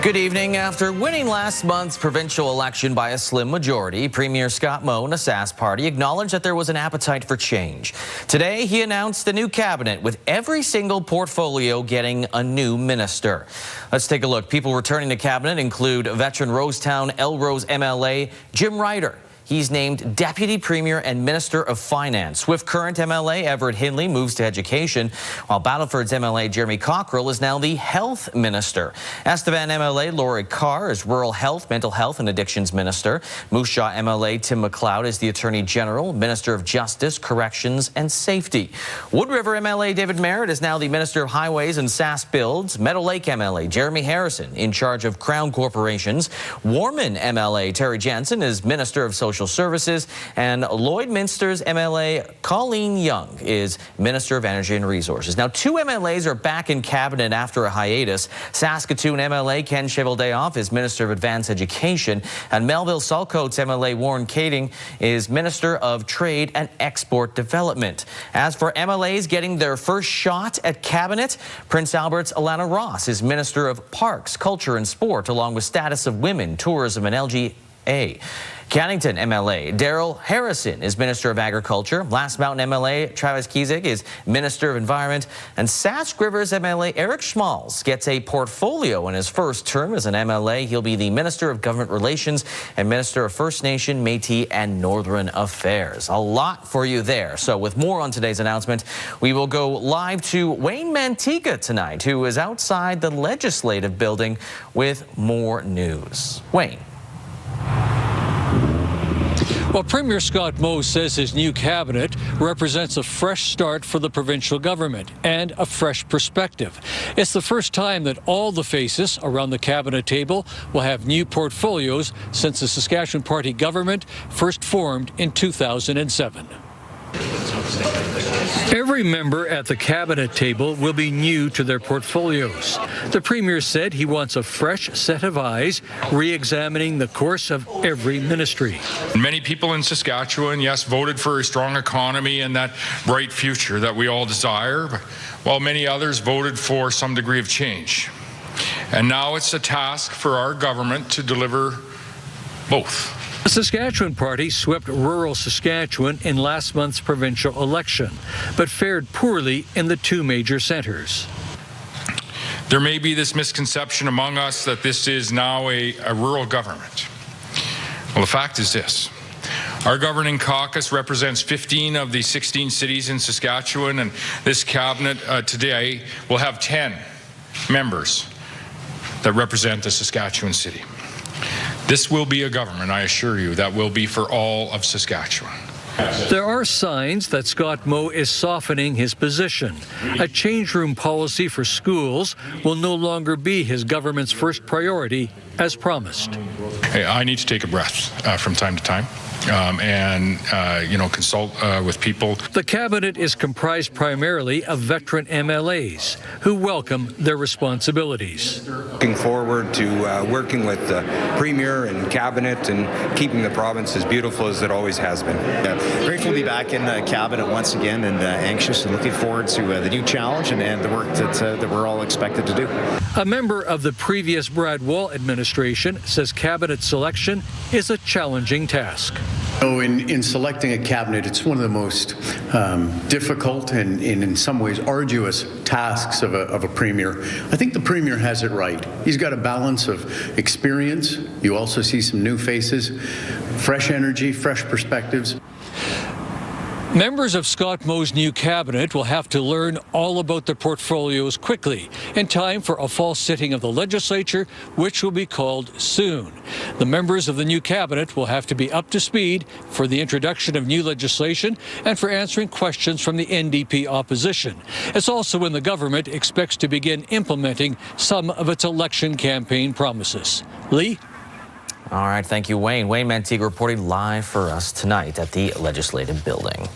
Good evening. After winning last month's provincial election by a slim majority, Premier Scott Moe and the Sask Party acknowledged that there was an appetite for change. Today, he announced a new cabinet with every single portfolio getting a new minister. Let's take a look. People returning to cabinet include veteran Rosetown Elrose MLA Jim Ryder. He's named Deputy Premier and Minister of Finance. With current MLA Everett Hindley moves to Education, while Battleford's MLA Jeremy Cockrell is now the Health Minister. Estevan MLA Laurie Carr is Rural Health, Mental Health and Addictions Minister. Moose Jaw MLA Tim McLeod is the Attorney General, Minister of Justice, Corrections and Safety. Wood River MLA David Merritt is now the Minister of Highways and Sask Builds. Meadow Lake MLA Jeremy Harrison in charge of Crown Corporations. Warman MLA Terry Jansen is Minister of Social Services, and Lloydminster's MLA Colleen Young is Minister of Energy and Resources. Now, two MLAs are back in cabinet after a hiatus. Saskatoon MLA Ken Cheveldayoff is Minister of Advanced Education, and Melville-Sulcote's MLA Warren Kading is Minister of Trade and Export Development. As for MLAs getting their first shot at cabinet, Prince Albert's Alana Ross is Minister of Parks, Culture and Sport, along with Status of Women, Tourism and LGA. Cannington MLA Daryl Harrison is Minister of Agriculture. Last Mountain MLA Travis Kiesig is Minister of Environment. And Sask River's MLA Eric Schmalz gets a portfolio in his first term as an MLA. He'll be the Minister of Government Relations and Minister of First Nation, Métis and Northern Affairs. A lot for you there. So with more on today's announcement, we will go live to Wayne Manteca tonight, who is outside the Legislative Building with more news. Wayne. Well, Premier Scott Moe says his new cabinet represents a fresh start for the provincial government and a fresh perspective. It's the first time that all the faces around the cabinet table will have new portfolios since the Saskatchewan Party government first formed in 2007. Every member at the cabinet table will be new to their portfolios. The Premier said he wants a fresh set of eyes re-examining the course of every ministry. Many people in Saskatchewan, yes, voted for a strong economy and that bright future that we all desire, while many others voted for some degree of change. And now it's a task for our government to deliver both. The Saskatchewan Party swept rural Saskatchewan in last month's provincial election, but fared poorly in the two major centres. There may be this misconception among us that this is now a rural government. Well, the fact is this. Our governing caucus represents 15 of the 16 cities in Saskatchewan, and this cabinet today will have 10 members that represent a Saskatchewan city. This will be a government, I assure you, that will be for all of Saskatchewan. There are signs that Scott Moe is softening his position. A change room policy for schools will no longer be his government's first priority, as promised. Hey, I need to take a breath from time to time. Consult with people. The cabinet is comprised primarily of veteran MLAs who welcome their responsibilities. Looking forward to working with the Premier and Cabinet and keeping the province as beautiful as it always has been. Grateful to be back in Cabinet once again and anxious and looking forward to the new challenge and the work that we're all expected to do. A member of the previous Brad Wall administration says cabinet selection is a challenging task. In selecting a cabinet, it's one of the most difficult and in some ways arduous tasks of a premier. I think the premier has it right. He's got a balance of experience. You also see some new faces, fresh energy, fresh perspectives. Members of Scott Moe's new cabinet will have to learn all about their portfolios quickly in time for a fall sitting of the legislature, which will be called soon. The members of the new cabinet will have to be up to speed for the introduction of new legislation and for answering questions from the NDP opposition. It's also when the government expects to begin implementing some of its election campaign promises. Lee? All right, thank you, Wayne. Wayne Manteca reporting live for us tonight at the Legislative Building.